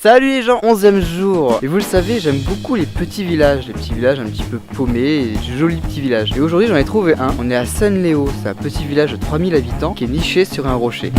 Salut les gens, 11e jour. Et vous le savez, j'aime beaucoup les petits villages un petit peu paumés et jolis petits villages. Et aujourd'hui j'en ai trouvé un, on est à San Leo, c'est un petit village de 3000 habitants qui est niché sur un rocher.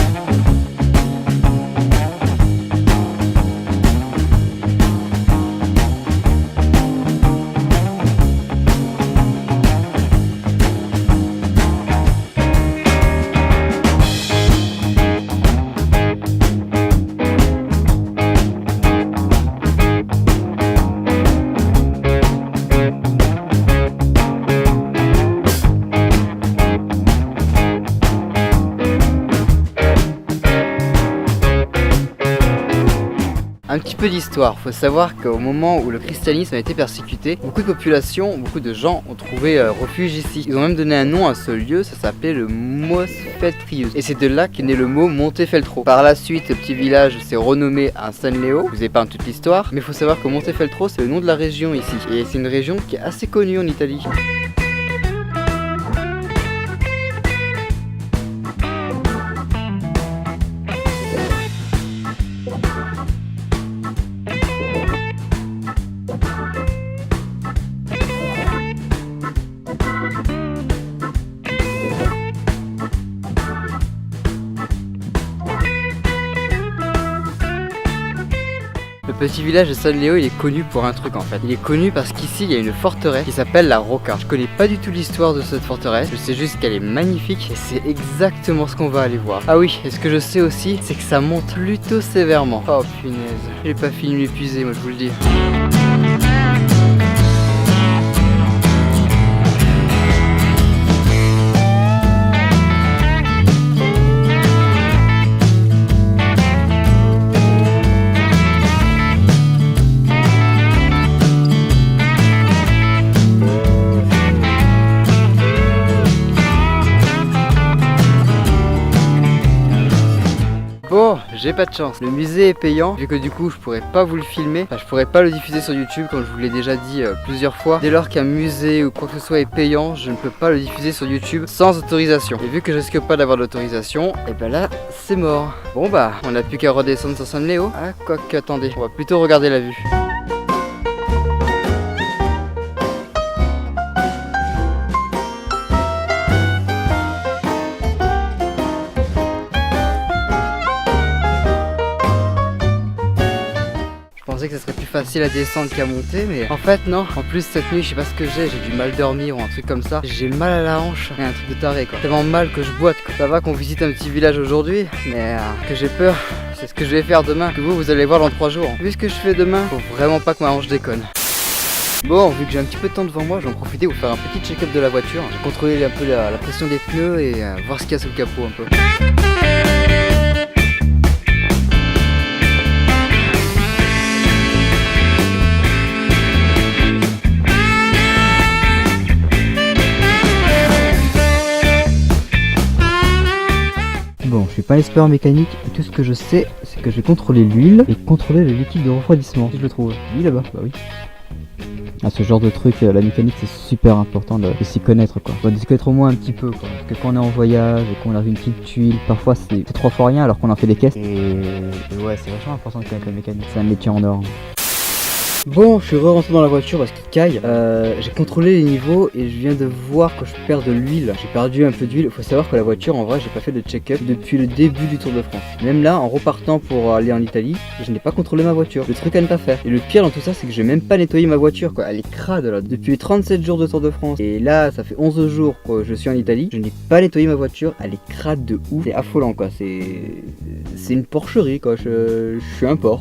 Un petit peu d'histoire, faut savoir qu'au moment où le christianisme a été persécuté, beaucoup de populations, beaucoup de gens ont trouvé refuge ici. Ils ont même donné un nom à ce lieu, ça s'appelait le Mosfeltrius. Et c'est de là qu'est né le mot Montefeltro. Par la suite, ce petit village s'est renommé à San Leo, je vous épargne toute l'histoire, mais il faut savoir que Montefeltro c'est le nom de la région ici. Et c'est une région qui est assez connue en Italie. Le petit village de San Leo, il est connu pour un truc en fait. Il est connu parce qu'ici, il y a une forteresse qui s'appelle la Rocca. Je connais pas du tout l'histoire de cette forteresse, je sais juste qu'elle est magnifique et c'est exactement ce qu'on va aller voir. Ah oui, et ce que je sais aussi, c'est que ça monte plutôt sévèrement. Oh punaise, j'ai pas fini de m'épuiser, moi je vous le dis. Bon, j'ai pas de chance, le musée est payant, vu que du coup je pourrais pas vous le filmer, enfin je pourrais pas le diffuser sur YouTube comme je vous l'ai déjà dit plusieurs fois. Dès lors qu'un musée ou quoi que ce soit est payant, je ne peux pas le diffuser sur YouTube sans autorisation. Et vu que je risque pas d'avoir l'autorisation, et ben là c'est mort. Bon bah, on n'a plus qu'à redescendre sur San Leo. Ah quoique, attendez, on va plutôt regarder la vue. Je pensais que ça serait plus facile à descendre qu'à monter, mais en fait non. En plus cette nuit je sais pas ce que j'ai du mal dormir ou un truc comme ça. J'ai mal à la hanche, et un truc de taré quoi. Tellement mal que je boite quoi. Ça va qu'on visite un petit village aujourd'hui, mais que j'ai peur, c'est ce que je vais faire demain, que vous allez voir dans 3 jours. Vu ce que je fais demain, faut vraiment pas que ma hanche déconne. Bon, vu que j'ai un petit peu de temps devant moi, je vais en profiter pour faire un petit check-up de la voiture. Je vais contrôler un peu la pression des pneus et voir ce qu'il y a sous le capot un peu. Bon, je suis pas expert en mécanique, tout ce que je sais, c'est que je vais contrôler l'huile et contrôler le liquide de refroidissement, si je le trouve. Oui, là-bas, bah oui. Ah, ce genre de truc, la mécanique, c'est super important de s'y connaître, quoi. On doit s'y connaître au moins un petit peu, quoi. Parce que quand on est en voyage et qu'on a une petite tuile, parfois c'est 3 fois rien alors qu'on en fait des caisses. Et ouais, c'est vachement important de connaître la mécanique, c'est un métier en or. Bon, je suis rentré dans la voiture parce qu'il caille. J'ai contrôlé les niveaux et je viens de voir que je perds de l'huile. J'ai perdu un peu d'huile. Il faut savoir que la voiture, en vrai, j'ai pas fait de check-up depuis le début du Tour de France. Même là, en repartant pour aller en Italie, je n'ai pas contrôlé ma voiture. Le truc à ne pas faire. Et le pire dans tout ça, c'est que j'ai même pas nettoyé ma voiture, quoi. Elle est crade là. Depuis 37 jours de Tour de France. Et là, ça fait 11 jours que je suis en Italie. Je n'ai pas nettoyé ma voiture. Elle est crade de ouf. C'est affolant, quoi. C'est une porcherie, quoi. Je suis un porc.